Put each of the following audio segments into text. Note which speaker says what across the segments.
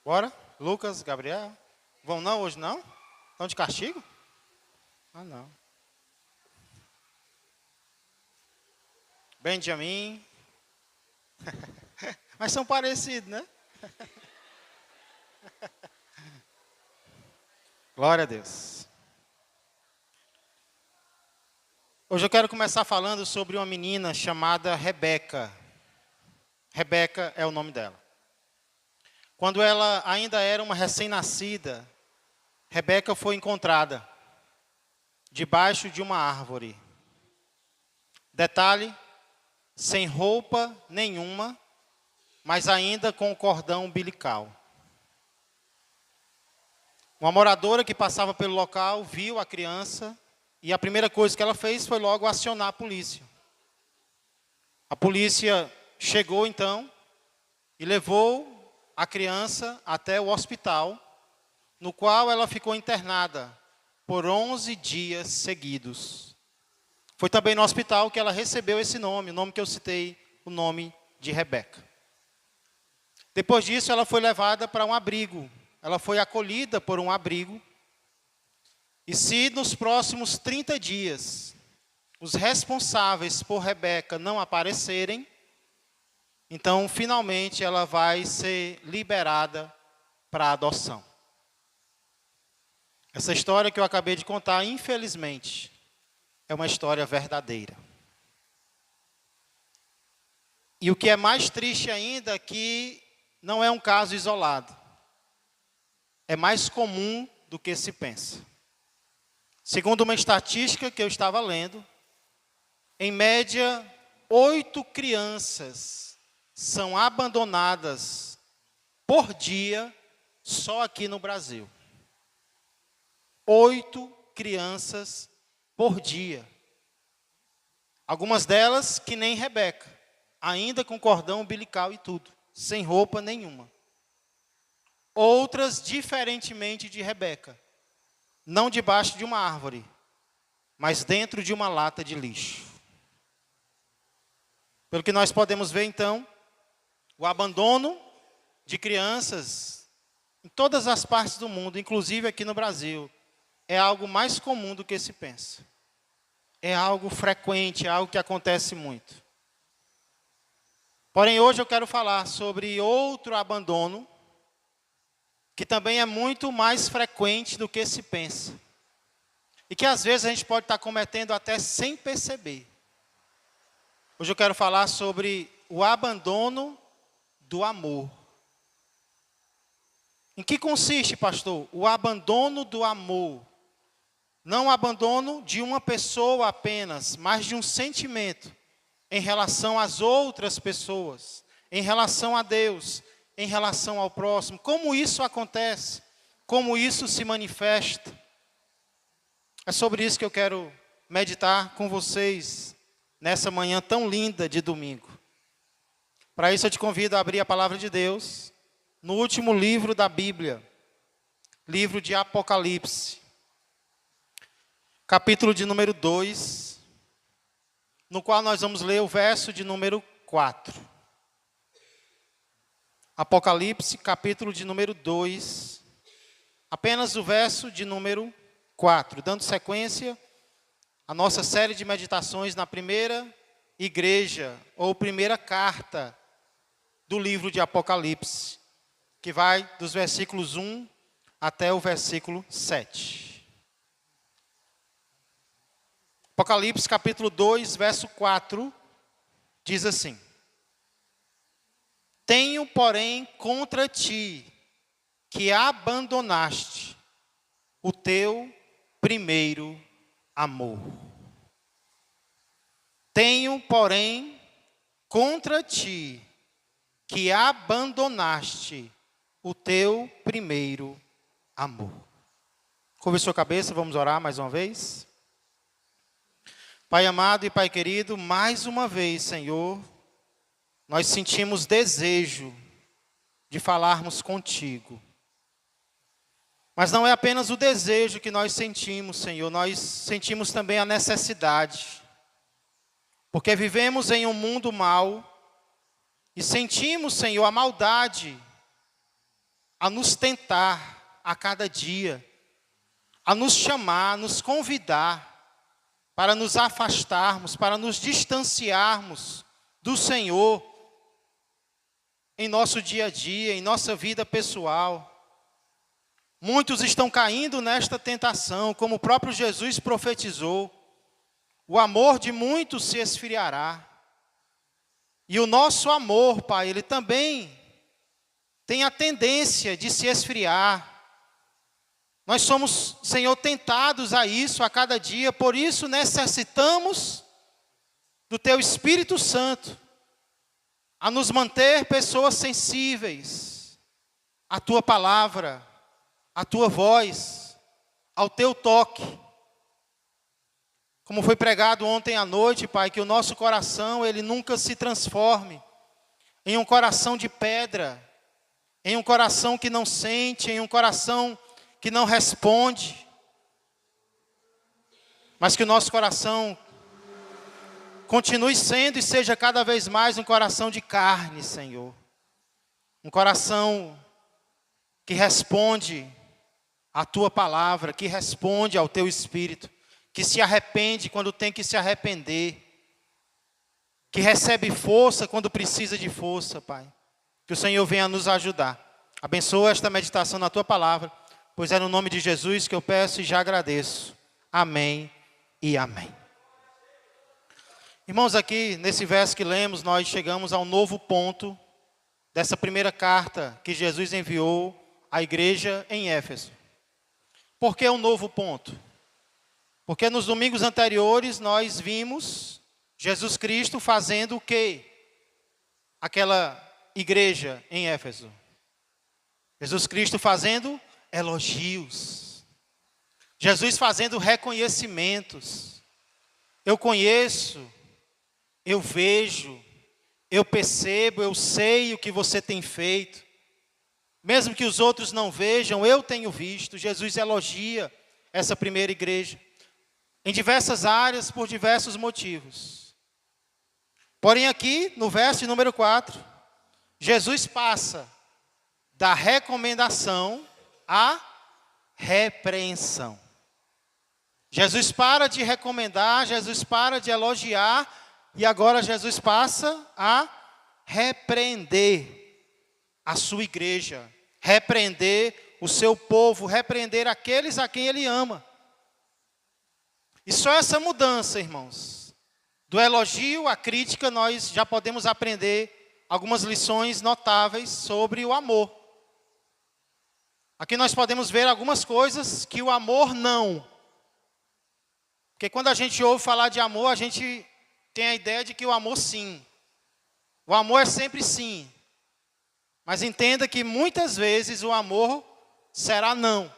Speaker 1: Bora? Lucas, Gabriel. Vão não hoje não? Estão de castigo? Ah, não. Benjamin. Mas são parecidos, né? Glória a Deus. Hoje eu quero começar falando sobre uma menina chamada Rebeca. Rebeca é o nome dela. Quando ela ainda era uma recém-nascida, Rebeca foi encontrada debaixo de uma árvore. Detalhe, sem roupa nenhuma, mas ainda com o cordão umbilical. Uma moradora que passava pelo local viu a criança e a primeira coisa que ela fez foi logo acionar a polícia. A polícia chegou então e levou a criança até o hospital, no qual ela ficou internada por 11 dias seguidos. Foi também no hospital que ela recebeu esse nome, o nome que eu citei, o nome de Rebeca. Depois disso, ela foi levada para um abrigo. Ela foi acolhida por um abrigo. E se nos próximos 30 dias, os responsáveis por Rebeca não aparecerem, então, finalmente, ela vai ser liberada para adoção. Essa história que eu acabei de contar, infelizmente, é uma história verdadeira. E o que é mais triste ainda é que não é um caso isolado. É mais comum do que se pensa. Segundo uma estatística que eu estava lendo, em média, 8 crianças são abandonadas por dia só aqui no Brasil. 8 crianças por dia. Algumas delas que nem Rebeca, ainda com cordão umbilical e tudo, sem roupa nenhuma. Outras diferentemente de Rebeca, não debaixo de uma árvore, mas dentro de uma lata de lixo. Pelo que nós podemos ver então, o abandono de crianças em todas as partes do mundo, inclusive aqui no Brasil, é algo mais comum do que se pensa. É algo frequente, é algo que acontece muito. Porém, hoje eu quero falar sobre outro abandono, que também é muito mais frequente do que se pensa. E que às vezes a gente pode estar cometendo até sem perceber. Hoje eu quero falar sobre o abandono do amor. Em que consiste, pastor? O abandono do amor. Não o abandono de uma pessoa apenas, mas de um sentimento em relação às outras pessoas, em relação a Deus, em relação ao próximo. Como isso acontece? Como isso se manifesta? É sobre isso que eu quero meditar com vocês nessa manhã tão linda de domingo. Para isso eu te convido a abrir a palavra de Deus no último livro da Bíblia, livro de Apocalipse, capítulo de número 2, no qual nós vamos ler o verso de número 4. Apocalipse, capítulo de número 2, apenas o verso de número 4, dando sequência à nossa série de meditações na primeira igreja, ou primeira carta do livro de Apocalipse, que vai dos versículos 1 até o versículo 7. Apocalipse capítulo 2, verso 4, diz assim: Tenho, porém, contra ti, que abandonaste o teu primeiro amor. Tenho, porém, contra ti, que abandonaste o teu primeiro amor. Curve sua cabeça, vamos orar mais uma vez. Pai amado e Pai querido, mais uma vez, Senhor, nós sentimos desejo de falarmos contigo. Mas não é apenas o desejo que nós sentimos, Senhor, nós sentimos também a necessidade. Porque vivemos em um mundo mau e sentimos, Senhor, a maldade a nos tentar a cada dia, a nos chamar, a nos convidar para nos afastarmos, para nos distanciarmos do Senhor em nosso dia a dia, em nossa vida pessoal. Muitos estão caindo nesta tentação, como o próprio Jesus profetizou. O amor de muitos se esfriará. E o nosso amor, Pai, ele também tem a tendência de se esfriar. Nós somos, Senhor, tentados a isso a cada dia, por isso necessitamos do Teu Espírito Santo, a nos manter pessoas sensíveis à Tua palavra, à Tua voz, ao Teu toque. Como foi pregado ontem à noite, Pai, que o nosso coração, ele nunca se transforme em um coração de pedra, em um coração que não sente, em um coração que não responde, mas que o nosso coração continue sendo e seja cada vez mais um coração de carne, Senhor. Um coração que responde à Tua palavra, que responde ao Teu Espírito, que se arrepende quando tem que se arrepender, que recebe força quando precisa de força, Pai. Que o Senhor venha nos ajudar. Abençoa esta meditação na Tua palavra, pois é no nome de Jesus que eu peço e já agradeço. Amém e amém. Irmãos, aqui nesse verso que lemos, nós chegamos ao novo ponto dessa primeira carta que Jesus enviou à igreja em Éfeso. Por que um novo ponto? Porque nos domingos anteriores nós vimos Jesus Cristo fazendo o quê? Aquela igreja em Éfeso. Jesus Cristo fazendo elogios. Jesus fazendo reconhecimentos. Eu conheço, eu vejo, eu percebo, eu sei o que você tem feito. Mesmo que os outros não vejam, eu tenho visto. Jesus elogia essa primeira igreja em diversas áreas, por diversos motivos. Porém aqui, no verso número 4, Jesus passa da recomendação à repreensão. Jesus para de recomendar, Jesus para de elogiar, e agora Jesus passa a repreender a sua igreja, repreender o seu povo, repreender aqueles a quem Ele ama. E só essa mudança, irmãos, do elogio à crítica, nós já podemos aprender algumas lições notáveis sobre o amor. Aqui nós podemos ver algumas coisas que o amor não. Porque quando a gente ouve falar de amor, a gente tem a ideia de que o amor sim. O amor é sempre sim. Mas entenda que muitas vezes o amor será não.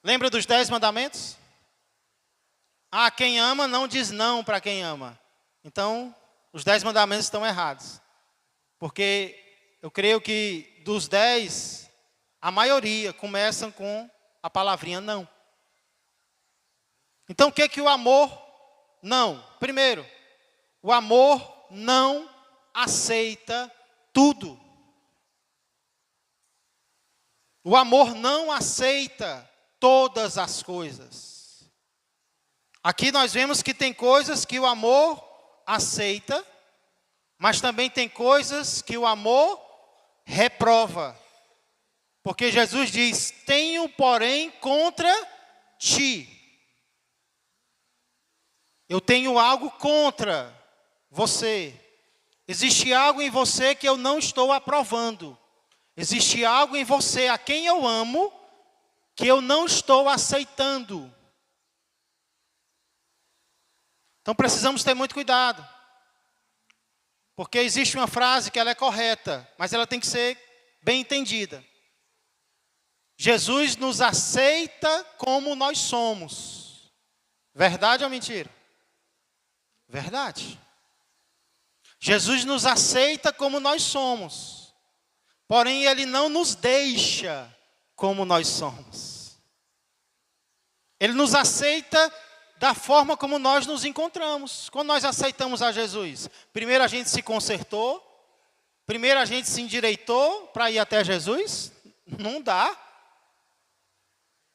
Speaker 1: Lembra dos 10 mandamentos? Ah, quem ama não diz não para quem ama. Então, os 10 mandamentos estão errados. Porque eu creio que dos 10, a maioria começam com a palavrinha não. Então, o que é que o amor não? Primeiro, o amor não aceita tudo. O amor não aceita todas as coisas. Aqui nós vemos que tem coisas que o amor aceita, mas também tem coisas que o amor reprova. Porque Jesus diz: tenho, porém, contra ti. Eu tenho algo contra você. Existe algo em você que eu não estou aprovando. Existe algo em você a quem eu amo que eu não estou aceitando. Então precisamos ter muito cuidado. Porque existe uma frase que ela é correta, mas ela tem que ser bem entendida. Jesus nos aceita como nós somos. Verdade ou mentira? Verdade. Jesus nos aceita como nós somos. Porém, Ele não nos deixa como nós somos. Ele nos aceita da forma como nós nos encontramos. Quando nós aceitamos a Jesus, primeiro a gente se consertou, Primeiro a gente se endireitou para ir até Jesus? Não dá.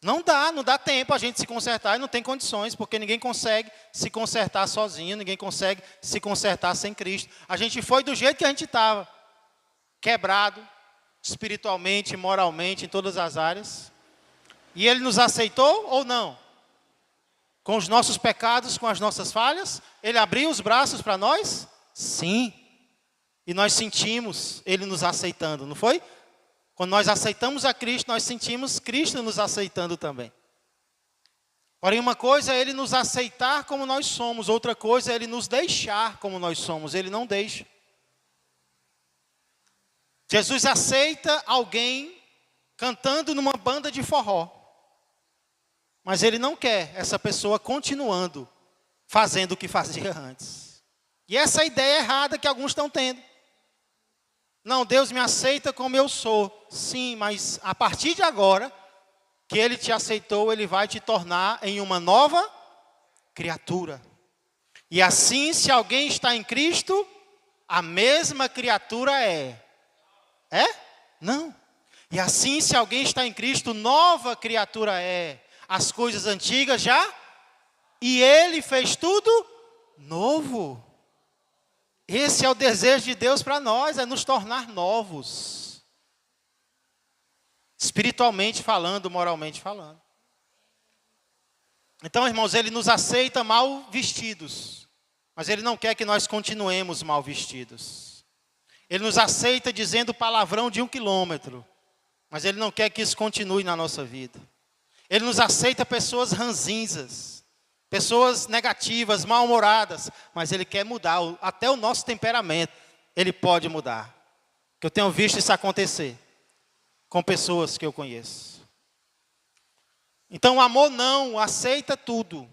Speaker 1: Não dá tempo a gente se consertar e não tem condições, porque ninguém consegue se consertar sozinho, ninguém consegue se consertar sem Cristo. A gente foi do jeito que a gente estava, quebrado, espiritualmente, moralmente, em todas as áreas. E Ele nos aceitou ou não? Com os nossos pecados, com as nossas falhas, Ele abriu os braços para nós? Sim. E nós sentimos Ele nos aceitando, não foi? Quando nós aceitamos a Cristo, nós sentimos Cristo nos aceitando também. Porém, uma coisa é Ele nos aceitar como nós somos, outra coisa é Ele nos deixar como nós somos. Ele não deixa. Jesus aceita alguém cantando numa banda de forró. Mas Ele não quer essa pessoa continuando fazendo o que fazia antes. E essa é a ideia errada que alguns estão tendo. Não, Deus me aceita como eu sou. Sim, mas a partir de agora, que Ele te aceitou, Ele vai te tornar em uma nova criatura. E assim, se alguém está em Cristo, a mesma criatura é. É? Não. E assim, se alguém está em Cristo, nova criatura é. As coisas antigas já, e Ele fez tudo novo. Esse é o desejo de Deus para nós, é nos tornar novos. Espiritualmente falando, moralmente falando. Então, irmãos, Ele nos aceita mal vestidos, mas Ele não quer que nós continuemos mal vestidos. Ele nos aceita dizendo palavrão de 1 quilômetro, mas Ele não quer que isso continue na nossa vida. Ele nos aceita pessoas ranzinzas, pessoas negativas, mal-humoradas, mas Ele quer mudar, até o nosso temperamento, Ele pode mudar. Que eu tenho visto isso acontecer com pessoas que eu conheço. Então o amor não aceita tudo.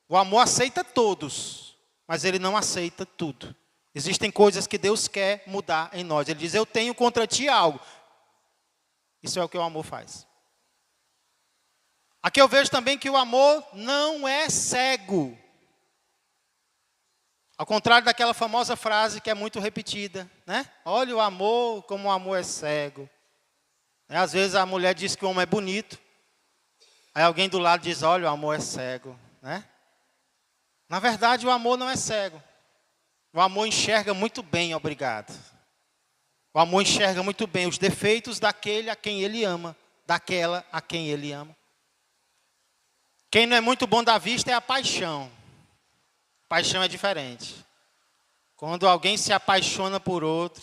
Speaker 1: O amor aceita todos, mas Ele não aceita tudo. Existem coisas que Deus quer mudar em nós. Ele diz, eu tenho contra ti algo. Isso é o que o amor faz. Aqui eu vejo também que o amor não é cego. Ao contrário daquela famosa frase que é muito repetida, né? Olha o amor, como o amor é cego. Às vezes a mulher diz que o homem é bonito. Aí alguém do lado diz, olha, o amor é cego, né? Na verdade, o amor não é cego. O amor enxerga muito bem, obrigado. O amor enxerga muito bem os defeitos daquele a quem ele ama, daquela a quem ele ama. Quem não é muito bom da vista é a paixão. Paixão é diferente. Quando alguém se apaixona por outro,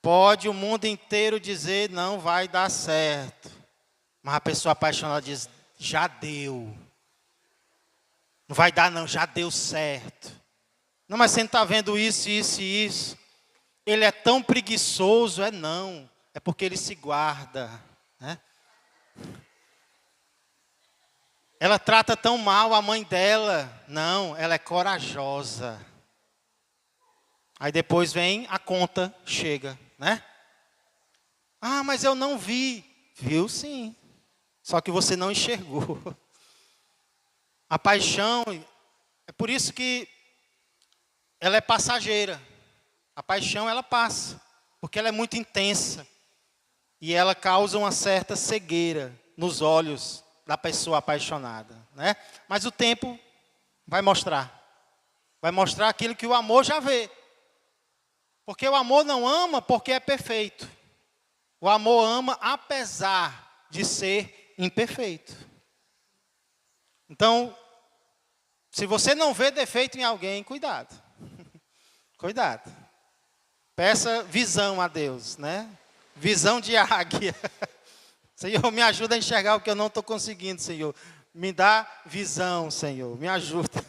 Speaker 1: pode o mundo inteiro dizer, não vai dar certo. Mas a pessoa apaixonada diz, já deu. Não vai dar não, já deu certo. Não, mas você não está vendo isso, isso e isso. Ele é tão preguiçoso, não. É porque ele se guarda, né? Ela trata tão mal a mãe dela. Não, ela é corajosa. Aí depois vem a conta, chega, né? Ah, mas eu não vi. Viu sim. Só que você não enxergou. A paixão, é por isso que ela é passageira. A paixão, ela passa. Porque ela é muito intensa. E ela causa uma certa cegueira nos olhos da pessoa apaixonada, né? Mas o tempo vai mostrar. Vai mostrar aquilo que o amor já vê. Porque o amor não ama porque é perfeito. O amor ama apesar de ser imperfeito. Então, se você não vê defeito em alguém, cuidado. Cuidado. Peça visão a Deus, né? Visão de águia. Senhor, me ajuda a enxergar o que eu não estou conseguindo, Senhor. Me dá visão, Senhor. Me ajuda.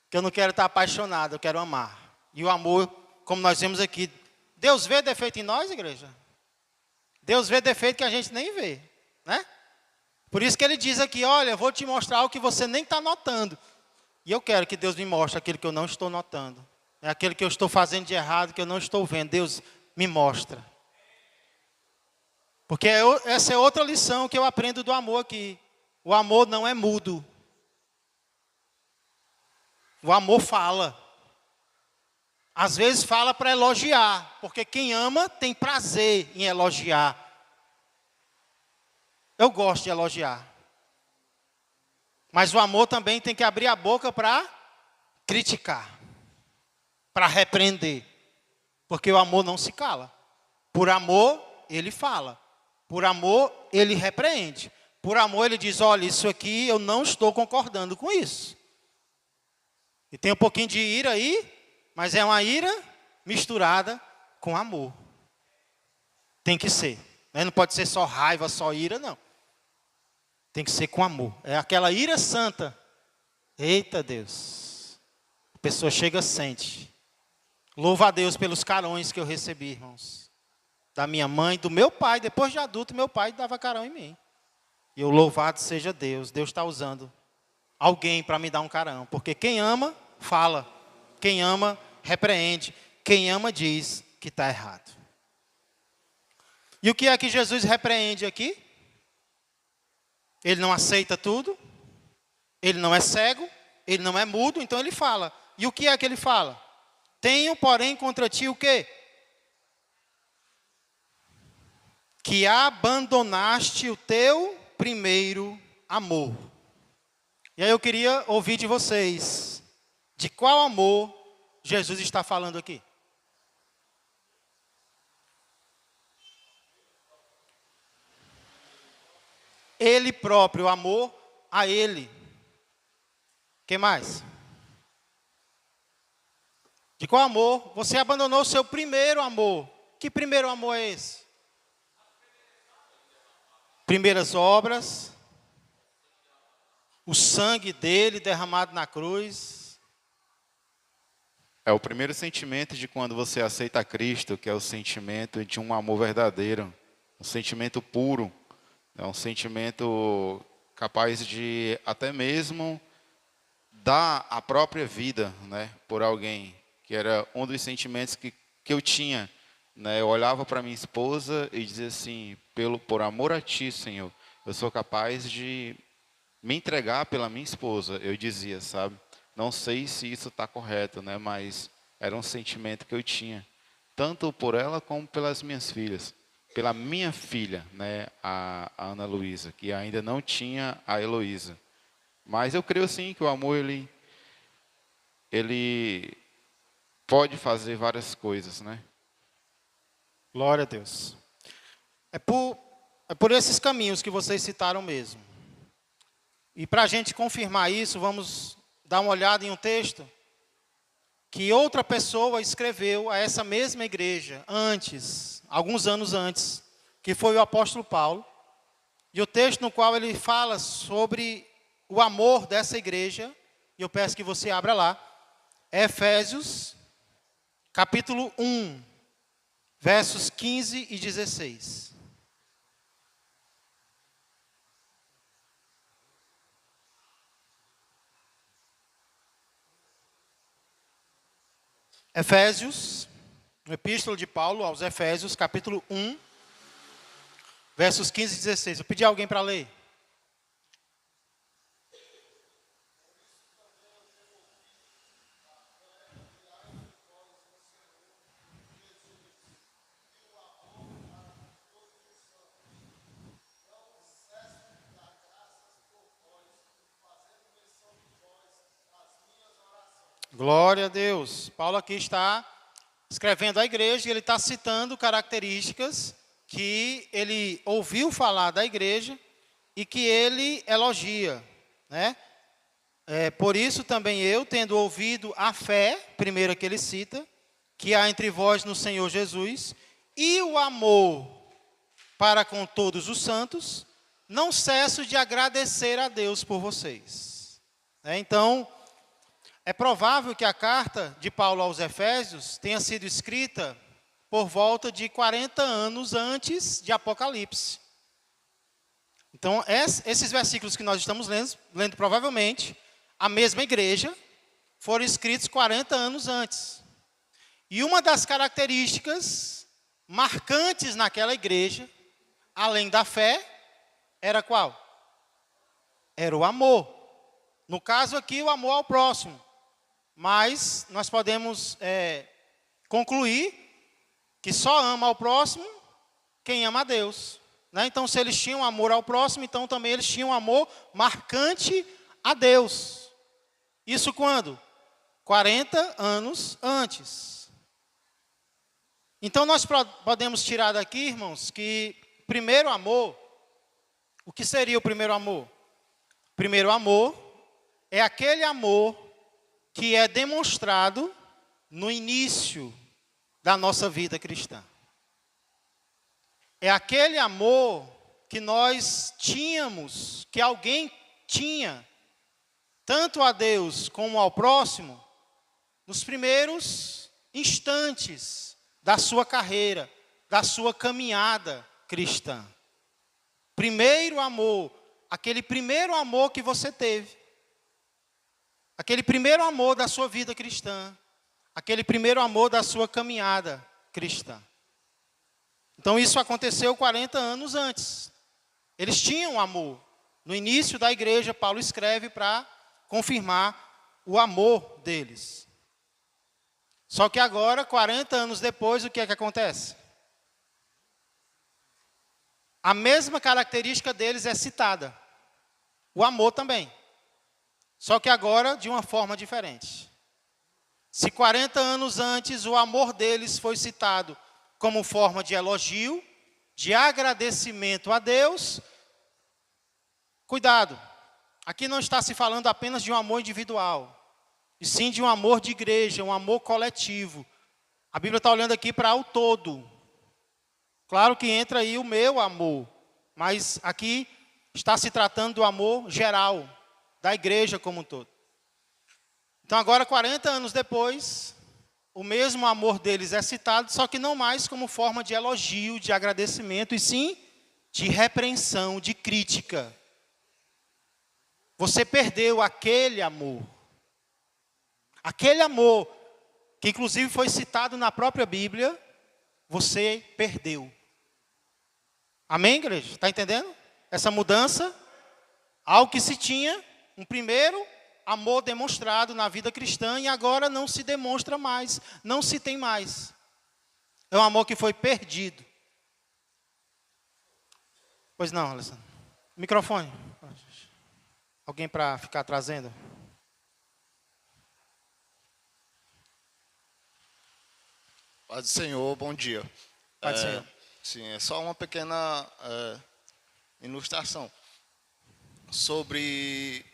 Speaker 1: Que eu não quero estar apaixonado, eu quero amar. E o amor, como nós vemos aqui, Deus vê defeito em nós, igreja? Deus vê defeito que a gente nem vê, né? Por isso que Ele diz aqui, olha, eu vou te mostrar algo que você nem está notando. E eu quero que Deus me mostre aquilo que eu não estou notando. É aquilo que eu estou fazendo de errado, que eu não estou vendo. Deus me mostra. Porque essa é outra lição que eu aprendo do amor aqui. O amor não é mudo. O amor fala. Às vezes fala para elogiar, porque quem ama tem prazer em elogiar. Eu gosto de elogiar. Mas o amor também tem que abrir a boca para criticar, para repreender. Porque o amor não se cala. Por amor, ele fala. Por amor, ele repreende. Por amor, ele diz, olha, isso aqui eu não estou concordando com isso. E tem um pouquinho de ira aí, mas é uma ira misturada com amor. Tem que ser. Né? Não pode ser só raiva, só ira, não. Tem que ser com amor. É aquela ira santa. Eita Deus. A pessoa chega, sente. Louva a Deus pelos carões que eu recebi, irmãos. Da minha mãe, do meu pai. Depois de adulto, meu pai dava carão em mim. E eu louvado seja Deus. Deus está usando alguém para me dar um carão. Porque quem ama, fala. Quem ama, repreende. Quem ama, diz que está errado. E o que é que Jesus repreende aqui? Ele não aceita tudo. Ele não é cego. Ele não é mudo. Então ele fala. E o que é que ele fala? Tenho, porém, contra ti o quê? Que abandonaste o teu primeiro amor. E aí eu queria ouvir de vocês. De qual amor Jesus está falando aqui? Ele próprio, amor a Ele. O que mais? De qual amor? Você abandonou o seu primeiro amor. Que primeiro amor é esse? Primeiras obras. O sangue dele derramado na cruz.
Speaker 2: É o primeiro sentimento de quando você aceita Cristo, que é o sentimento de um amor verdadeiro. Um sentimento puro. É um sentimento capaz de até mesmo dar a própria vida, né, por alguém. Que era um dos sentimentos que eu tinha. Né? Eu olhava para minha esposa e dizia assim, por amor a ti, Senhor, eu sou capaz de me entregar pela minha esposa. Eu dizia, sabe? Não sei se isso está correto, né? Mas era um sentimento que eu tinha. Tanto por ela como pelas minhas filhas. Pela minha filha, né, a Ana Luísa, que ainda não tinha a Heloísa. Mas eu creio sim que o amor, ele pode fazer várias coisas, né?
Speaker 1: Glória a Deus. É por esses caminhos que vocês citaram mesmo. E para a gente confirmar isso, vamos dar uma olhada em um texto que outra pessoa escreveu a essa mesma igreja antes, alguns anos antes, que foi o apóstolo Paulo. E o texto no qual ele fala sobre o amor dessa igreja, e eu peço que você abra lá, é Efésios, capítulo 1, versos 15 e 16. Efésios, no epístolo de Paulo aos Efésios, capítulo 1, versos 15 e 16. Eu pedi alguém para ler. Glória a Deus. Paulo aqui está escrevendo à igreja e ele está citando características que ele ouviu falar da igreja e que ele elogia, né? Por isso também eu, tendo ouvido a fé, primeira que ele cita, que há entre vós no Senhor Jesus, e o amor para com todos os santos, não cesso de agradecer a Deus por vocês. Então, é provável que a carta de Paulo aos Efésios tenha sido escrita por volta de 40 anos antes de Apocalipse. Então, esses versículos que nós estamos lendo provavelmente, a mesma igreja, foram escritos 40 anos antes. E uma das características marcantes naquela igreja, além da fé, era qual? Era o amor. No caso aqui, o amor ao próximo. Mas nós podemos concluir que só ama ao próximo quem ama a Deus. Né? Então, se eles tinham amor ao próximo, então também eles tinham amor marcante a Deus. Isso quando? 40 anos antes. Então, nós podemos tirar daqui, irmãos, que primeiro amor, o que seria o primeiro amor? Primeiro amor é aquele amor que é demonstrado no início da nossa vida cristã. É aquele amor que nós tínhamos, que alguém tinha, tanto a Deus como ao próximo, nos primeiros instantes da sua carreira, da sua caminhada cristã. Primeiro amor, aquele primeiro amor que você teve, aquele primeiro amor da sua vida cristã, aquele primeiro amor da sua caminhada cristã. Então isso aconteceu 40 anos antes. Eles tinham amor. No início da igreja, Paulo escreve para confirmar o amor deles. Só que agora, 40 anos depois, o que é que acontece? A mesma característica deles é citada. O amor também. Só que agora de uma forma diferente. Se 40 anos antes o amor deles foi citado como forma de elogio, de agradecimento a Deus, cuidado. Aqui não está se falando apenas de um amor individual, e sim de um amor de igreja, um amor coletivo. A Bíblia está olhando aqui para o todo. Claro que entra aí o meu amor, mas aqui está se tratando do amor geral, da igreja como um todo. Então agora, 40 anos depois, o mesmo amor deles é citado, só que não mais como forma de elogio, de agradecimento, e sim de repreensão, de crítica. Você perdeu aquele amor. Aquele amor, que inclusive foi citado na própria Bíblia, você perdeu. Amém, igreja? Está entendendo? Essa mudança, algo que se tinha, um primeiro amor demonstrado na vida cristã, e agora não se demonstra mais, não se tem mais. É um amor que foi perdido. Pois não, Alessandro. Microfone. Alguém para ficar trazendo?
Speaker 3: Paz do Senhor, bom dia.
Speaker 1: Paz do Senhor.
Speaker 3: Sim, é só uma pequena ilustração sobre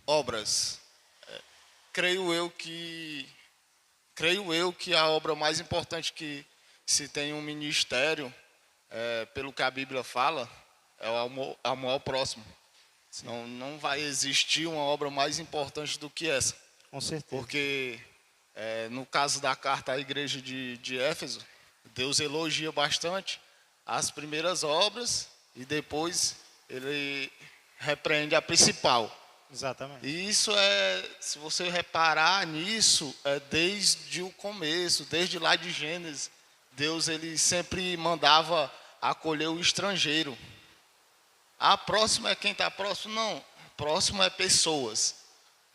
Speaker 3: obras. Creio eu que a obra mais importante que se tem um ministério, pelo que a Bíblia fala, é o amor ao próximo. Não vai existir uma obra mais importante do que essa.
Speaker 1: Com certeza.
Speaker 3: Porque no caso da carta à igreja de Éfeso, Deus elogia bastante as primeiras obras e depois ele repreende a principal.
Speaker 1: Exatamente.
Speaker 3: E isso se você reparar nisso, desde o começo, desde lá de Gênesis, Deus ele sempre mandava acolher o estrangeiro. Próximo é quem está próximo? Não, próximo é pessoas.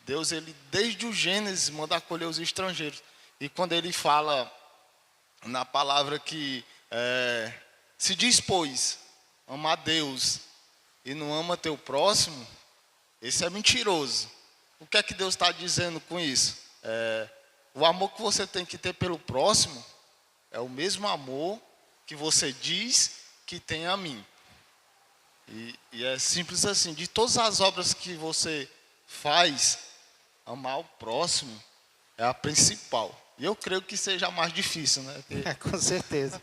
Speaker 3: Deus, ele desde o Gênesis, manda acolher os estrangeiros. E quando ele fala na palavra que se dispôs a amar Deus e não ama teu próximo, esse é mentiroso. O que é que Deus está dizendo com isso? O amor que você tem que ter pelo próximo é o mesmo amor que você diz que tem a mim. E é simples assim, de todas as obras que você faz, amar o próximo é a principal. E eu creio que seja a mais difícil, né?
Speaker 1: Com certeza.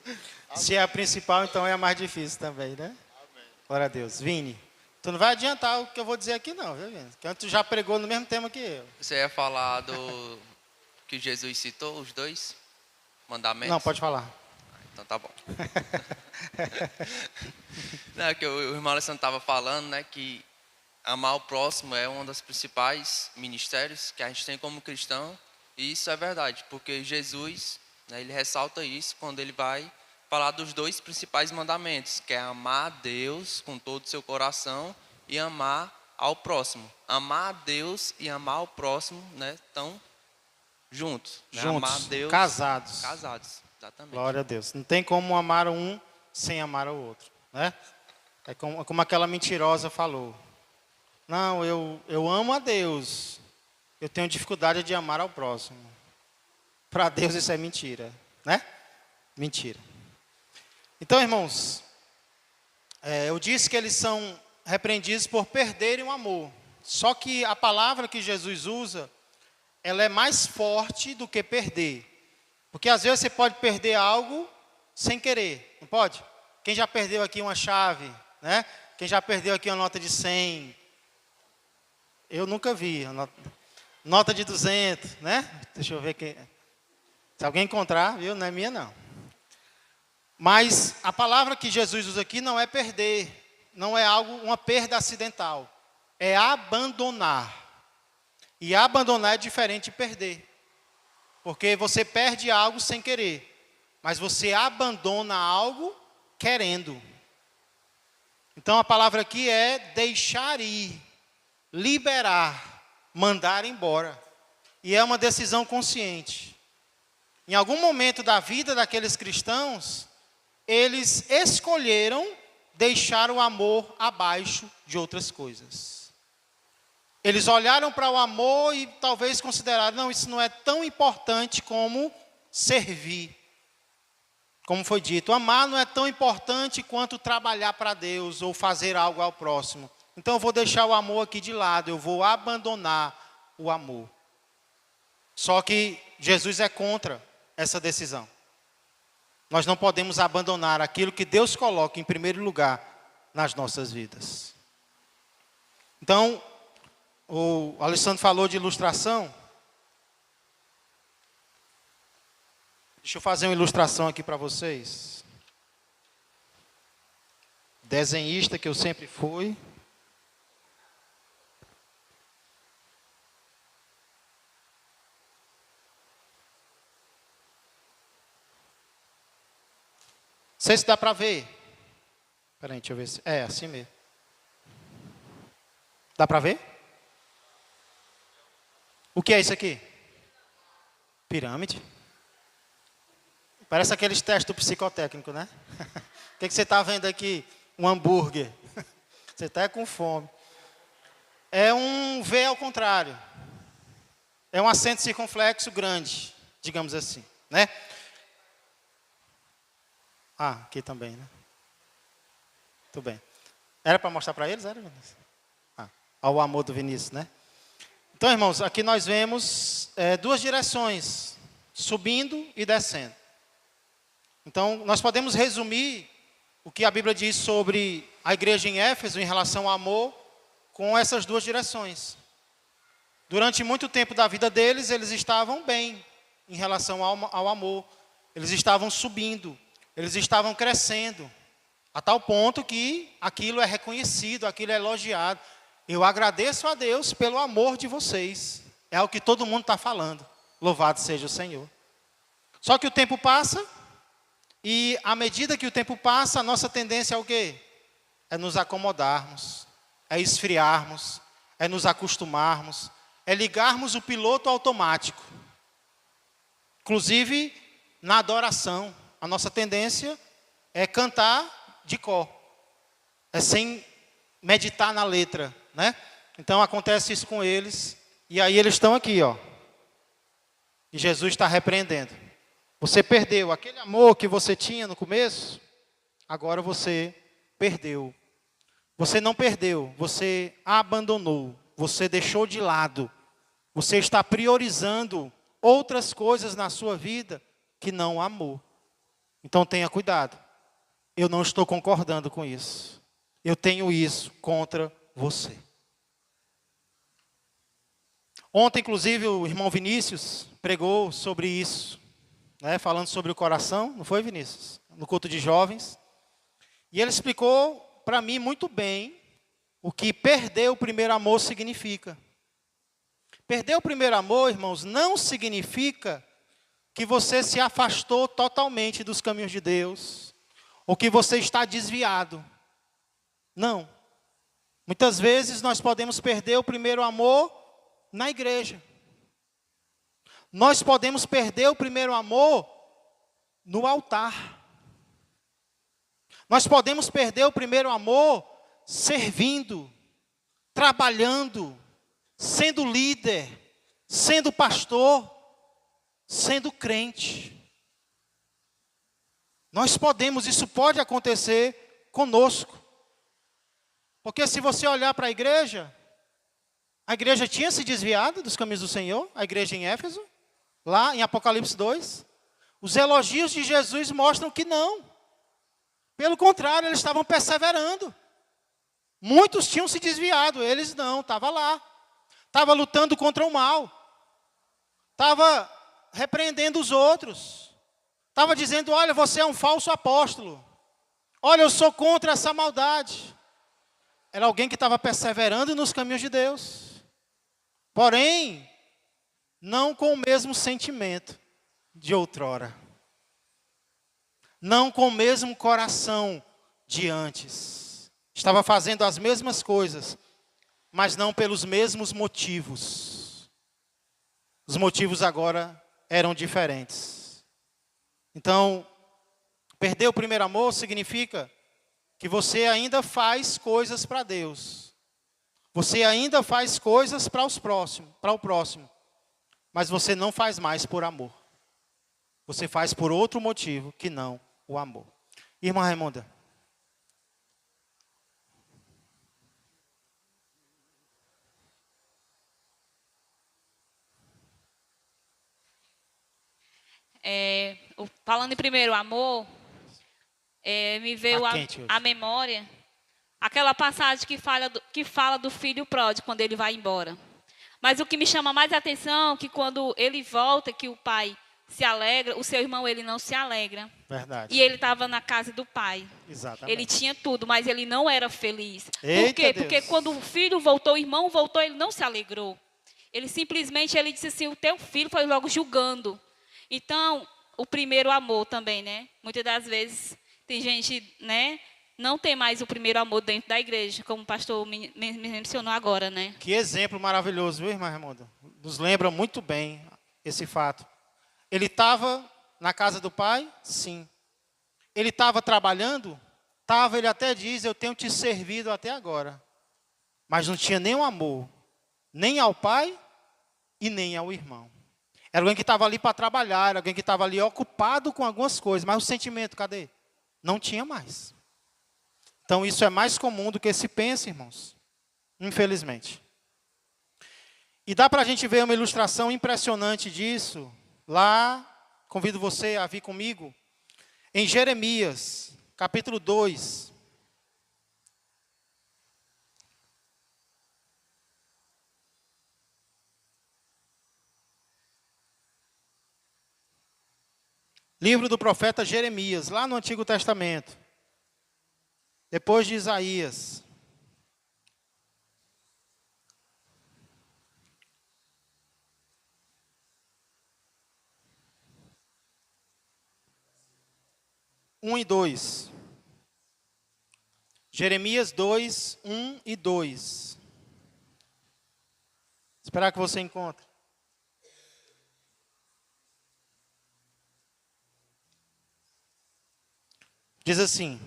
Speaker 1: Se é a principal, então é a mais difícil também, né?
Speaker 3: Amém.
Speaker 1: Glória a Deus. Vini, tu não vai adiantar o que eu vou dizer aqui não, viu, Vini? Porque tu já pregou no mesmo tema que eu.
Speaker 4: Você ia falar do que Jesus citou, os 2 mandamentos?
Speaker 1: Não, pode falar.
Speaker 4: Então tá bom. Não, que o irmão Alessandro estava falando, né, que amar o próximo é um dos principais ministérios que a gente tem como cristão. E isso é verdade, porque Jesus, né, ele ressalta isso quando ele vai falar dos 2 principais mandamentos, que é amar a Deus com todo o seu coração e amar ao próximo. Amar a Deus e amar ao próximo, né, estão juntos. Né?
Speaker 1: Juntos,
Speaker 4: Amar Deus.
Speaker 1: casados.
Speaker 4: Casados, exatamente.
Speaker 1: Glória a Deus. Não tem como amar um sem amar o outro, né? É como aquela mentirosa falou. Não, eu amo a Deus. Eu tenho dificuldade de amar ao próximo. Para Deus isso é mentira, né? Mentira. Então, irmãos, eu disse que eles são repreendidos por perderem o amor. Só que a palavra que Jesus usa, ela é mais forte do que perder. Porque às vezes você pode perder algo sem querer, não pode? Quem já perdeu aqui uma chave, né? Quem já perdeu aqui uma nota de 100? Eu nunca vi. Nota de 200, né? Deixa eu ver quem... Se alguém encontrar, viu? Não é minha, não. Mas a palavra que Jesus usa aqui não é perder. Não é uma perda acidental. É abandonar. E abandonar é diferente de perder. Porque você perde algo sem querer. Mas você abandona algo querendo. Então a palavra aqui é deixar ir, liberar, mandar embora. E é uma decisão consciente. Em algum momento da vida daqueles cristãos, eles escolheram deixar o amor abaixo de outras coisas. Eles olharam para o amor e talvez consideraram, não, isso não é tão importante como servir. Como foi dito, amar não é tão importante quanto trabalhar para Deus ou fazer algo ao próximo. Então eu vou deixar o amor aqui de lado, eu vou abandonar o amor. Só que Jesus é contra essa decisão. Nós não podemos abandonar aquilo que Deus coloca em primeiro lugar nas nossas vidas. Então, o Alessandro falou de ilustração. Deixa eu fazer uma ilustração aqui para vocês. Desenhista que eu sempre fui. Não sei se dá para ver. Espera aí, deixa eu ver se... É, assim mesmo. Dá para ver? O que é isso aqui? Pirâmide. Parece aqueles testes do psicotécnico, né? O que você está vendo aqui? Um hambúrguer. Você está com fome. É um V ao contrário. É um acento circunflexo grande, digamos assim, né? Ah, aqui também, né? Tudo bem. Era para mostrar para eles? Era, Vinícius? Ao amor do Vinícius, né? Então, irmãos, aqui nós vemos duas direções, subindo e descendo. Então, nós podemos resumir o que a Bíblia diz sobre a igreja em Éfeso em relação ao amor com essas duas direções. Durante muito tempo da vida deles, eles estavam bem em relação ao amor. Eles estavam subindo, eles estavam crescendo, a tal ponto que aquilo é reconhecido, aquilo é elogiado. Eu agradeço a Deus pelo amor de vocês. É o que todo mundo está falando. Louvado seja o Senhor. Só que o tempo passa, e à medida que o tempo passa, a nossa tendência é o quê? É nos acomodarmos, é esfriarmos, é nos acostumarmos, é ligarmos o piloto automático. Inclusive, na adoração, a nossa tendência é cantar de cor. É sem meditar na letra, né? Então acontece isso com eles, e aí eles estão aqui, ó. E Jesus está repreendendo. Você perdeu aquele amor que você tinha no começo, agora você perdeu. Você não perdeu, você abandonou, você deixou de lado. Você está priorizando outras coisas na sua vida que não amor. Então tenha cuidado. Eu não estou concordando com isso. Eu tenho isso contra você. Ontem, inclusive, o irmão Vinícius pregou sobre isso, né, falando sobre o coração, não foi, Vinícius? No culto de jovens. E ele explicou para mim muito bem o que perder o primeiro amor significa. Perder o primeiro amor, irmãos, não significa que você se afastou totalmente dos caminhos de Deus, ou que você está desviado. Não. Muitas vezes nós podemos perder o primeiro amor na igreja. nós podemos perder o primeiro amor no altar. Nós podemos perder o primeiro amor servindo, trabalhando, sendo líder, sendo pastor, sendo crente. Nós podemos, isso pode acontecer conosco. Porque se você olhar para a igreja tinha se desviado dos caminhos do Senhor, a igreja em Éfeso, lá em Apocalipse 2. Os elogios de Jesus mostram que não. Pelo contrário, eles estavam perseverando. Muitos tinham se desviado, eles não, estavam lá. Estava lutando contra o mal. Estava repreendendo os outros. Estava dizendo, olha, você é um falso apóstolo. Olha, eu sou contra essa maldade. Era alguém que estava perseverando nos caminhos de Deus. Porém, não com o mesmo sentimento de outrora. Não com o mesmo coração de antes. Estava fazendo as mesmas coisas, mas não pelos mesmos motivos. Os motivos agora eram diferentes. Então, perder o primeiro amor significa que você ainda faz coisas para Deus. Você ainda faz coisas para o próximo. Mas você não faz mais por amor. Você faz por outro motivo que não o amor. Irmã Raimonda.
Speaker 5: Falando em primeiro amor, me veio
Speaker 1: Tá
Speaker 5: a memória, aquela passagem que fala do filho pródigo quando ele vai embora. Mas o que me chama mais a atenção é que quando ele volta, que o pai se alegra, o seu irmão ele não se alegra.
Speaker 1: Verdade.
Speaker 5: E ele estava na casa do pai.
Speaker 1: Exatamente.
Speaker 5: Ele tinha tudo, mas ele não era feliz.
Speaker 1: Eita
Speaker 5: Por quê?
Speaker 1: Deus.
Speaker 5: Porque quando o filho voltou, o irmão voltou, ele não se alegrou. Ele simplesmente disse assim, o teu filho foi logo julgando. Então, o primeiro amor também, né? Muitas das vezes tem gente, né? Não tem mais o primeiro amor dentro da igreja, como o pastor me mencionou agora, né?
Speaker 1: Que exemplo maravilhoso, viu, irmã Raimonda? Nos lembra muito bem esse fato. Ele estava na casa do pai? Sim. Ele estava trabalhando? Estava, ele até diz, eu tenho te servido até agora. Mas não tinha nenhum amor, nem ao pai e nem ao irmão. Era alguém que estava ali para trabalhar, era alguém que estava ali ocupado com algumas coisas, mas o sentimento, cadê? Não tinha mais. Então isso é mais comum do que se pensa, irmãos. Infelizmente. E dá para a gente ver uma ilustração impressionante disso. Lá, convido você a vir comigo, em Jeremias, capítulo 2. Livro do profeta Jeremias, lá no Antigo Testamento. Depois de Isaías. Um e 2. Jeremias 2, 1 e 2. Esperar que você encontre. Diz assim: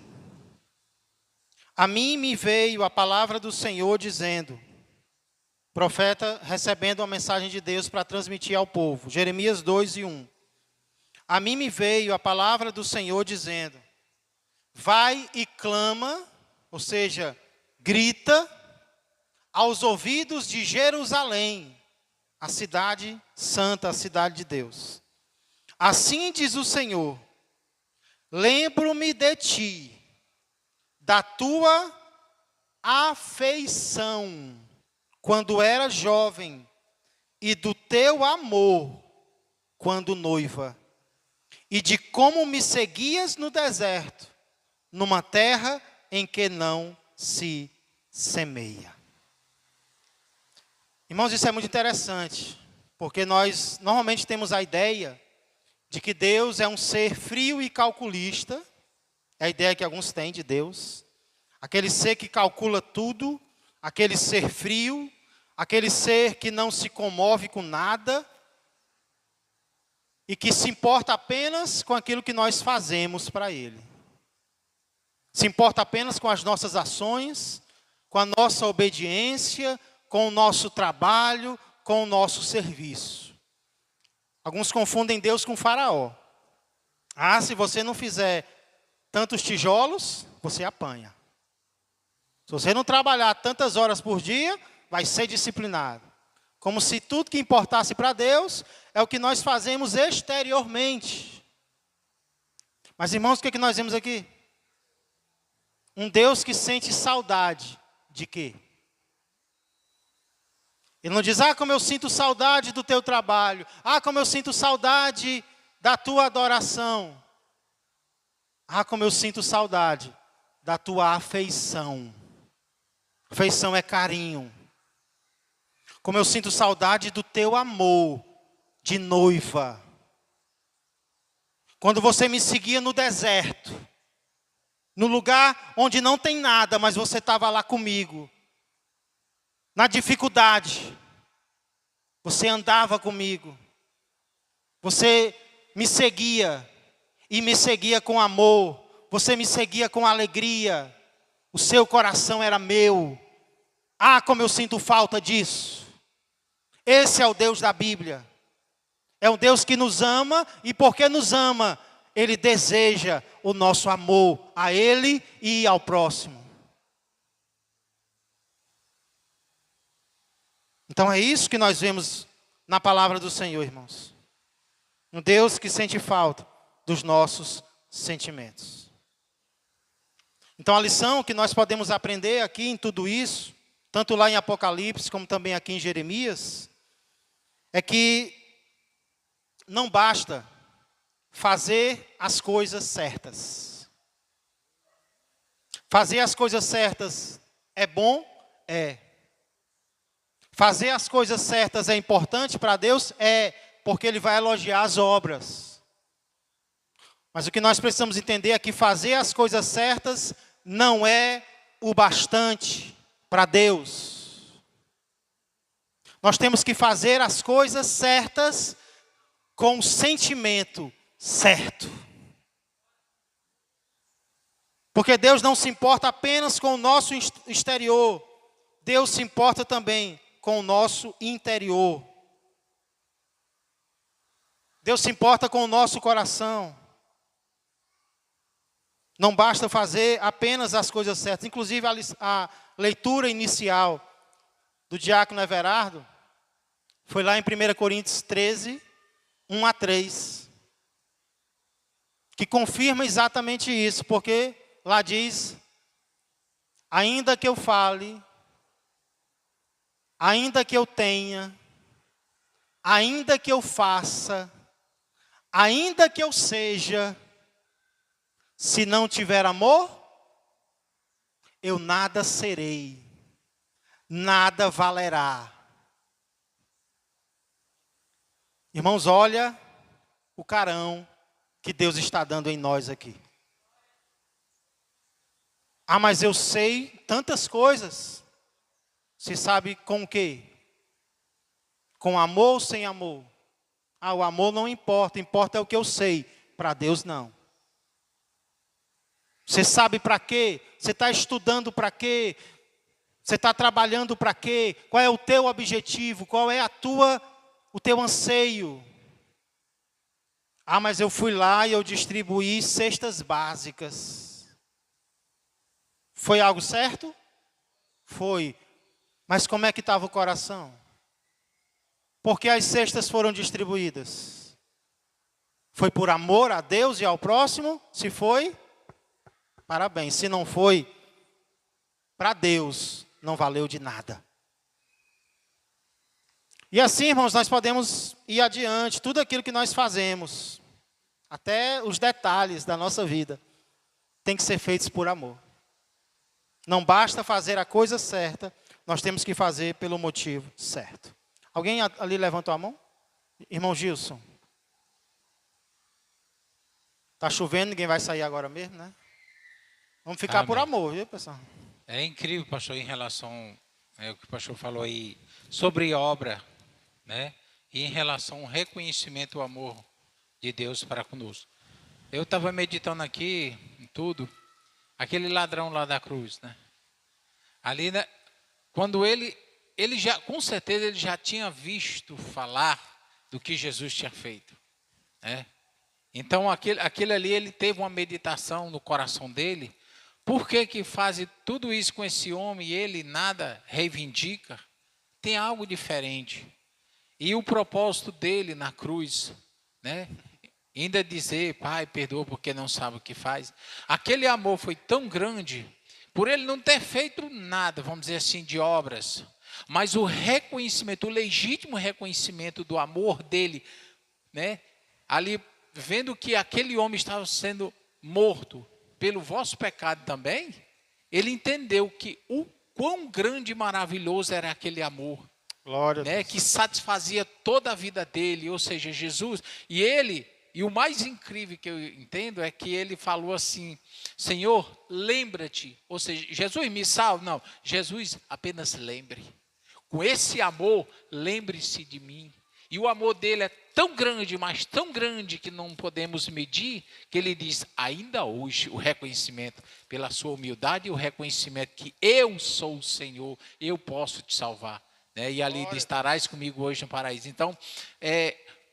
Speaker 1: a mim me veio a palavra do Senhor dizendo, profeta recebendo a mensagem de Deus para transmitir ao povo. Jeremias 2 e 1. A mim me veio a palavra do Senhor dizendo, vai e clama, ou seja, grita aos ouvidos de Jerusalém, a cidade santa, a cidade de Deus. Assim diz o Senhor, lembro-me de ti, da tua afeição, quando era jovem, e do teu amor, quando noiva, e de como me seguias no deserto, numa terra em que não se semeia. Irmãos, isso é muito interessante, porque nós normalmente temos a ideia de que Deus é um ser frio e calculista, é a ideia que alguns têm de Deus, aquele ser que calcula tudo, aquele ser frio, aquele ser que não se comove com nada. e que se importa apenas com aquilo que nós fazemos para Ele. Se importa apenas com as nossas ações, com a nossa obediência, com o nosso trabalho, com o nosso serviço. Alguns confundem Deus com Faraó. Ah, se você não fizer tantos tijolos, você apanha. Se você não trabalhar tantas horas por dia, vai ser disciplinado. Como se tudo que importasse para Deus é o que nós fazemos exteriormente. Mas, irmãos, o que nós vemos aqui? Um Deus que sente saudade de quê? Ele não diz, como eu sinto saudade do teu trabalho. Como eu sinto saudade da tua adoração. Como eu sinto saudade da tua afeição. Afeição é carinho. Como eu sinto saudade do teu amor de noiva. Quando você me seguia no deserto, no lugar onde não tem nada, mas você estava lá comigo. Na dificuldade, você andava comigo. Você me seguia e me seguia com amor. Você me seguia com alegria. O seu coração era meu. Como eu sinto falta disso. Esse é o Deus da Bíblia. É um Deus que nos ama e porque nos ama, Ele deseja o nosso amor a Ele e ao próximo. Então é isso que nós vemos na palavra do Senhor, irmãos. Um Deus que sente falta dos nossos sentimentos. Então a lição que nós podemos aprender aqui em tudo isso, tanto lá em Apocalipse como também aqui em Jeremias, é que não basta fazer as coisas certas. Fazer as coisas certas é bom? É. Fazer as coisas certas é importante para Deus? É, porque Ele vai elogiar as obras. Mas o que nós precisamos entender é que fazer as coisas certas não é o bastante para Deus. Nós temos que fazer as coisas certas com o sentimento certo. Porque Deus não se importa apenas com o nosso exterior. Deus se importa também com o nosso interior. Deus se importa com o nosso coração. Não basta fazer apenas as coisas certas. Inclusive a leitura inicial do diácono Everardo foi lá em 1 Coríntios 13, 1-3. Que confirma exatamente isso, porque lá diz, ainda que eu fale, ainda que eu tenha, ainda que eu faça, ainda que eu seja, se não tiver amor, eu nada serei, nada valerá. Irmãos, olha o carão que Deus está dando em nós aqui. Mas eu sei tantas coisas. Você sabe com o quê? Com amor ou sem amor? O amor não importa, importa é o que eu sei. Para Deus não. Você sabe para quê? Você está estudando para quê? Você está trabalhando para quê? Qual é o teu objetivo? Qual é o teu anseio? Mas eu fui lá e eu distribuí cestas básicas. Foi algo certo? Foi. Mas como é que estava o coração? Porque as cestas foram distribuídas? Foi por amor a Deus e ao próximo? Se foi, parabéns. Se não foi, para Deus não valeu de nada. E assim, irmãos, nós podemos ir adiante. Tudo aquilo que nós fazemos, até os detalhes da nossa vida, tem que ser feitos por amor. Não basta fazer a coisa certa, nós temos que fazer pelo motivo certo. Alguém ali levantou a mão? Irmão Gilson. Está chovendo, ninguém vai sair agora mesmo, né? Vamos ficar por amor, viu, pessoal?
Speaker 6: É incrível, pastor, em relação ao que o pastor falou aí sobre obra, né? E em relação ao reconhecimento, o amor de Deus para conosco. Eu estava meditando aqui em tudo, aquele ladrão lá da cruz, né? Ali, né, quando ele já, com certeza, ele já tinha visto falar do que Jesus tinha feito, né? Então, aquele ali, ele teve uma meditação no coração dele. Por que faz tudo isso com esse homem e ele nada reivindica? Tem algo diferente. E o propósito dele na cruz, né? Ainda dizer, Pai, perdoa porque não sabe o que faz. Aquele amor foi tão grande, por ele não ter feito nada, vamos dizer assim, de obras. Mas o reconhecimento, o legítimo reconhecimento do amor dele, né? Ali, vendo que aquele homem estava sendo morto pelo vosso pecado também, ele entendeu que o quão grande e maravilhoso era aquele amor.
Speaker 1: Glória a
Speaker 6: Né,
Speaker 1: Deus.
Speaker 6: que satisfazia toda a vida dele, ou seja, Jesus. E o mais incrível que eu entendo é que ele falou assim, Senhor, lembra-te. Ou seja, Jesus me salve. Não, Jesus apenas lembre. Com esse amor, lembre-se de mim. E o amor dele é tão grande, mas tão grande que não podemos medir, que ele diz, ainda hoje, o reconhecimento pela sua humildade e o reconhecimento que eu sou o Senhor, eu posso te salvar. E ali diz, estarás comigo hoje no paraíso. Então,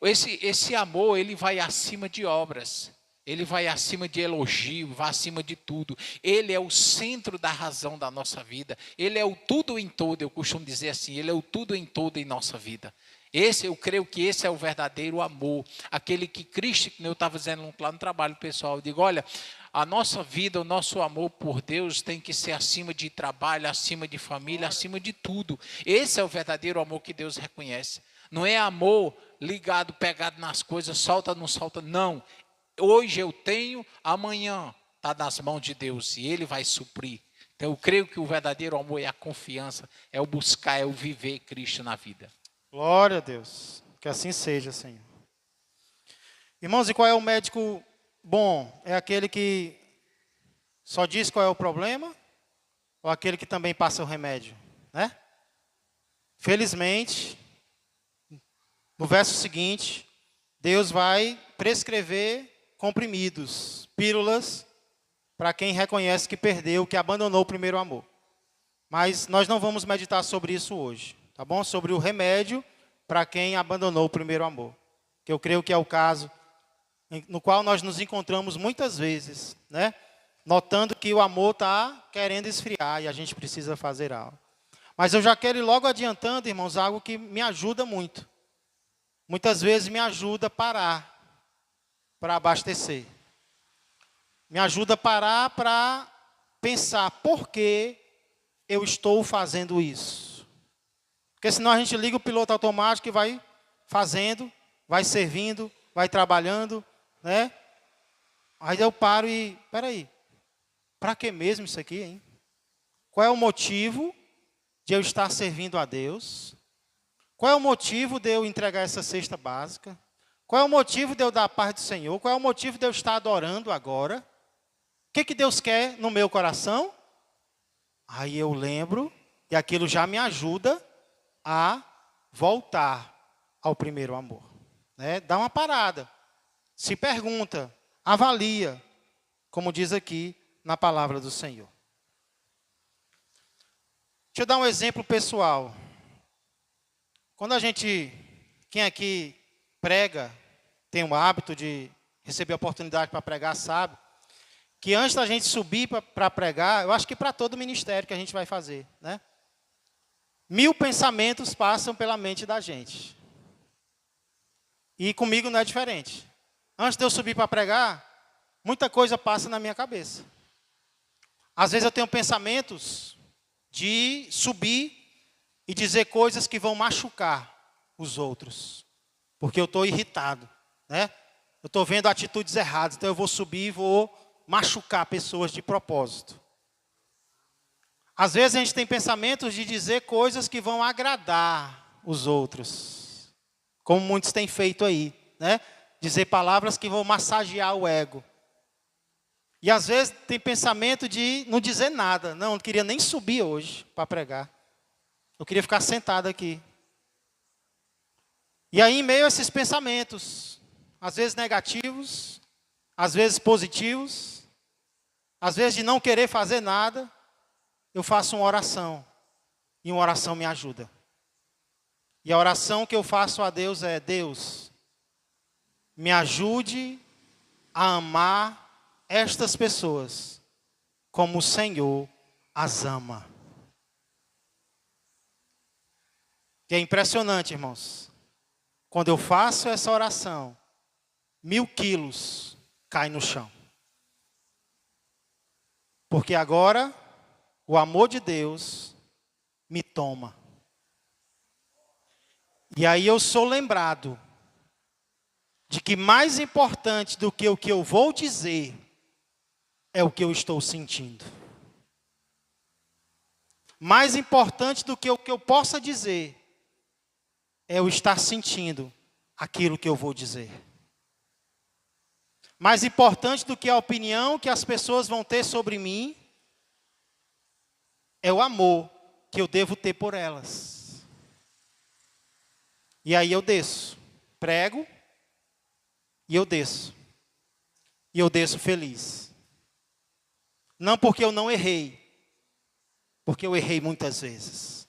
Speaker 6: esse amor, ele vai acima de obras. Ele vai acima de elogio, vai acima de tudo. Ele é o centro da razão da nossa vida. Ele é o tudo em todo, eu costumo dizer assim. Ele é o tudo em todo em nossa vida. Eu creio que esse é o verdadeiro amor. Aquele que Cristo, que eu estava dizendo lá no trabalho pessoal, eu digo, olha, a nossa vida, o nosso amor por Deus tem que ser acima de trabalho, acima de família, acima de tudo. Esse é o verdadeiro amor que Deus reconhece. Não é amor ligado, pegado nas coisas, solta, não solta, não. Hoje eu tenho, amanhã está nas mãos de Deus e Ele vai suprir. Então eu creio que o verdadeiro amor é a confiança, é o buscar, é o viver Cristo na vida.
Speaker 1: Glória a Deus. Que assim seja, Senhor. Irmãos, e qual é o médico bom? É aquele que só diz qual é o problema? Ou aquele que também passa o remédio? Né? Felizmente, no verso seguinte, Deus vai prescrever comprimidos, pílulas, para quem reconhece que perdeu, que abandonou o primeiro amor. Mas nós não vamos meditar sobre isso hoje. Tá bom? Sobre o remédio para quem abandonou o primeiro amor. Que eu creio que é o caso no qual nós nos encontramos muitas vezes, né? Notando que o amor está querendo esfriar e a gente precisa fazer algo. Mas eu já quero ir logo adiantando, irmãos, algo que me ajuda muito. Muitas vezes me ajuda a parar para abastecer. Me ajuda a parar para pensar por que eu estou fazendo isso. Porque senão a gente liga o piloto automático e vai fazendo, vai servindo, vai trabalhando, né? Aí eu paro e, peraí, para que mesmo isso aqui, hein? Qual é o motivo de eu estar servindo a Deus? Qual é o motivo de eu entregar essa cesta básica? Qual é o motivo de eu dar a paz do Senhor? Qual é o motivo de eu estar adorando agora? O que Deus quer no meu coração? Aí eu lembro e aquilo já me ajuda a voltar ao primeiro amor. Né? Dá uma parada, se pergunta, avalia, como diz aqui na palavra do Senhor. Deixa eu dar um exemplo pessoal. Quando quem aqui prega, tem o hábito de receber oportunidade para pregar, sabe, que antes da gente subir para pregar, eu acho que para todo ministério que a gente vai fazer, né? 1000 pensamentos passam pela mente da gente. E comigo não é diferente. Antes de eu subir para pregar, muita coisa passa na minha cabeça. Às vezes eu tenho pensamentos de subir e dizer coisas que vão machucar os outros. Porque eu estou irritado, né? Eu estou vendo atitudes erradas, então eu vou subir e vou machucar pessoas de propósito. Às vezes a gente tem pensamentos de dizer coisas que vão agradar os outros. Como muitos têm feito aí, né? Dizer palavras que vão massagear o ego. E às vezes tem pensamento de não dizer nada. Não queria nem subir hoje para pregar. Eu queria ficar sentado aqui. E aí, em meio a esses pensamentos, às vezes negativos, às vezes positivos, às vezes de não querer fazer nada, eu faço uma oração. E uma oração me ajuda. E a oração que eu faço a Deus é: Deus, me ajude a amar estas pessoas como o Senhor as ama. E é impressionante, irmãos. Quando eu faço essa oração, 1000 quilos caem no chão. Porque agora o amor de Deus me toma. E aí eu sou lembrado de que mais importante do que o que eu vou dizer é o que eu estou sentindo. Mais importante do que o que eu possa dizer é eu estar sentindo aquilo que eu vou dizer. Mais importante do que a opinião que as pessoas vão ter sobre mim é o amor que eu devo ter por elas. E aí eu desço, prego, e eu desço. E eu desço feliz. Não porque eu não errei, porque eu errei muitas vezes.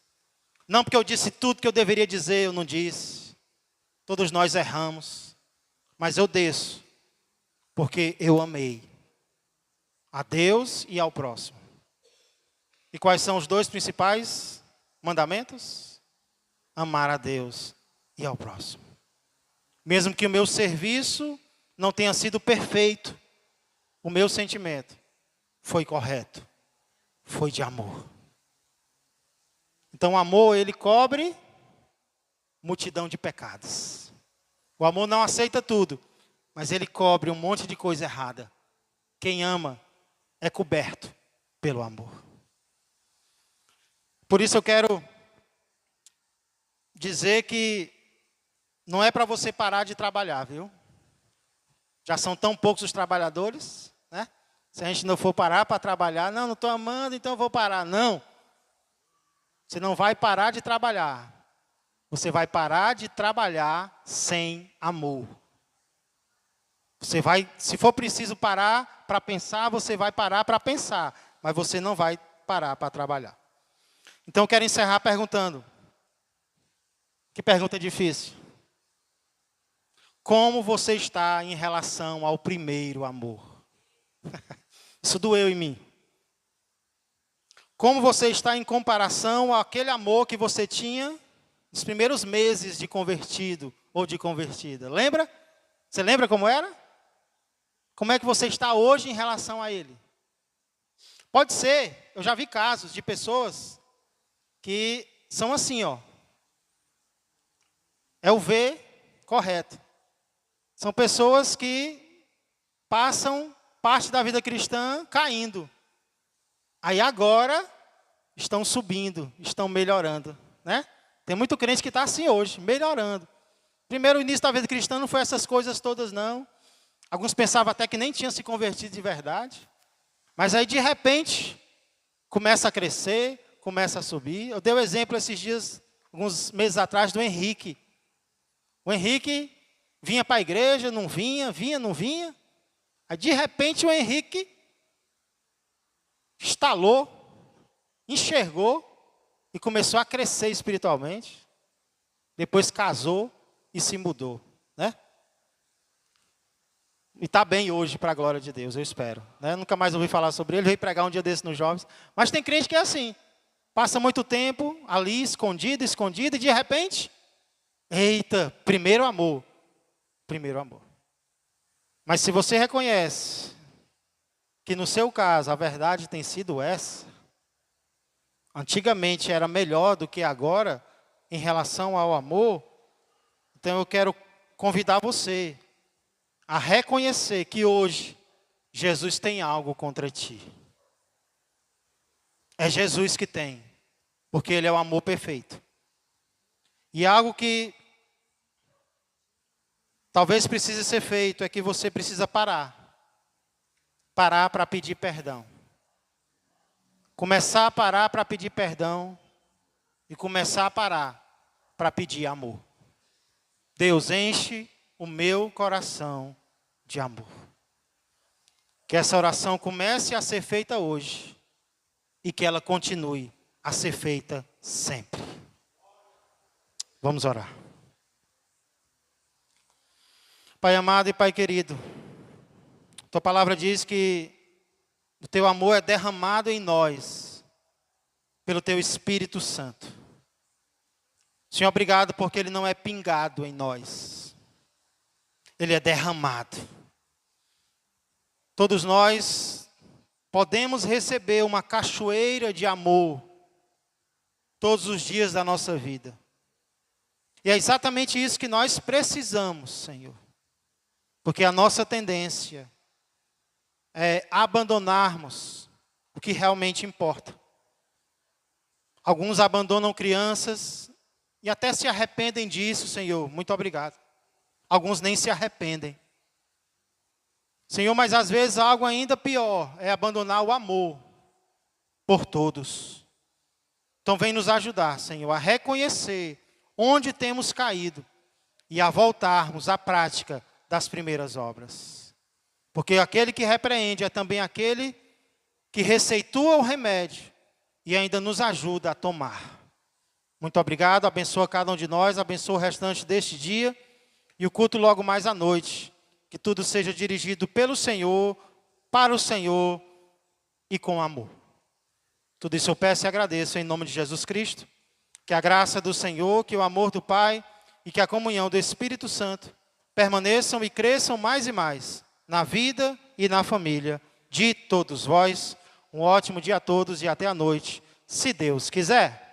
Speaker 1: Não porque eu disse tudo que eu deveria dizer, eu não disse. Todos nós erramos. Mas eu desço, porque eu amei a Deus e ao próximo. E quais são os 2 principais mandamentos? Amar a Deus e ao próximo. Mesmo que o meu serviço não tenha sido perfeito, o meu sentimento foi correto, foi de amor. Então o amor, ele cobre multidão de pecados. O amor não aceita tudo, mas ele cobre um monte de coisa errada. Quem ama é coberto pelo amor. Por isso eu quero dizer que não é para você parar de trabalhar, viu? Já são tão poucos os trabalhadores, né? Se a gente não for parar para trabalhar, não estou amando, então eu vou parar. Não. Você não vai parar de trabalhar. Você vai parar de trabalhar sem amor. Você vai, se for preciso parar para pensar, você vai parar para pensar. Mas você não vai parar para trabalhar. Então eu quero encerrar perguntando. Que pergunta difícil. Como você está em relação ao primeiro amor? Isso doeu em mim. Como você está em comparação àquele amor que você tinha nos primeiros meses de convertido ou de convertida? Lembra? Você lembra como era? Como é que você está hoje em relação a ele? Pode ser, eu já vi casos de pessoas que são assim, ó. É o V correto. São pessoas que passam parte da vida cristã caindo. Aí agora estão subindo, estão melhorando, né? Tem muito crente que está assim hoje, melhorando. Primeiro, o início da vida cristã não foi essas coisas todas, não. Alguns pensavam até que nem tinham se convertido de verdade. Mas aí, de repente, começa a crescer, começa a subir. Eu dei o exemplo esses dias, alguns meses atrás, do Henrique. O Henrique vinha para a igreja, não vinha, não vinha. Aí, de repente, o Henrique estalou, enxergou e começou a crescer espiritualmente. Depois casou e se mudou, né? E está bem hoje, para a glória de Deus, eu espero. Né? Nunca mais ouvi falar sobre ele, veio pregar um dia desse nos jovens. Mas tem crente que é assim. Passa muito tempo ali, escondido, e de repente, eita, primeiro amor. Primeiro amor. Mas se você reconhece que no seu caso a verdade tem sido essa, antigamente era melhor do que agora em relação ao amor, então eu quero convidar você a reconhecer que hoje Jesus tem algo contra ti. É Jesus que tem, porque Ele é o amor perfeito. E algo que talvez precise ser feito é que você precisa parar. Parar para pedir perdão. Começar a parar para pedir perdão e começar a parar para pedir amor. Deus, enche o meu coração de amor. Que essa oração comece a ser feita hoje e que ela continue a ser feita sempre. Vamos orar. Pai amado e Pai querido, tua palavra diz que o teu amor é derramado em nós pelo teu Espírito Santo. Senhor, obrigado porque ele não é pingado em nós. Ele é derramado. Todos nós podemos receber uma cachoeira de amor todos os dias da nossa vida. E é exatamente isso que nós precisamos, Senhor. Porque a nossa tendência é abandonarmos o que realmente importa. Alguns abandonam crianças e até se arrependem disso, Senhor. Muito obrigado. Alguns nem se arrependem. Senhor, mas às vezes algo ainda pior é abandonar o amor por todos. Então vem nos ajudar, Senhor, a reconhecer onde temos caído e a voltarmos à prática das primeiras obras. Porque aquele que repreende é também aquele que receitua o remédio e ainda nos ajuda a tomar. Muito obrigado, abençoa cada um de nós, abençoa o restante deste dia e o culto logo mais à noite. Que tudo seja dirigido pelo Senhor, para o Senhor e com amor. Tudo isso eu peço e agradeço em nome de Jesus Cristo. Que a graça do Senhor, que o amor do Pai e que a comunhão do Espírito Santo permaneçam e cresçam mais e mais na vida e na família de todos vós. Um ótimo dia a todos e até a noite, se Deus quiser.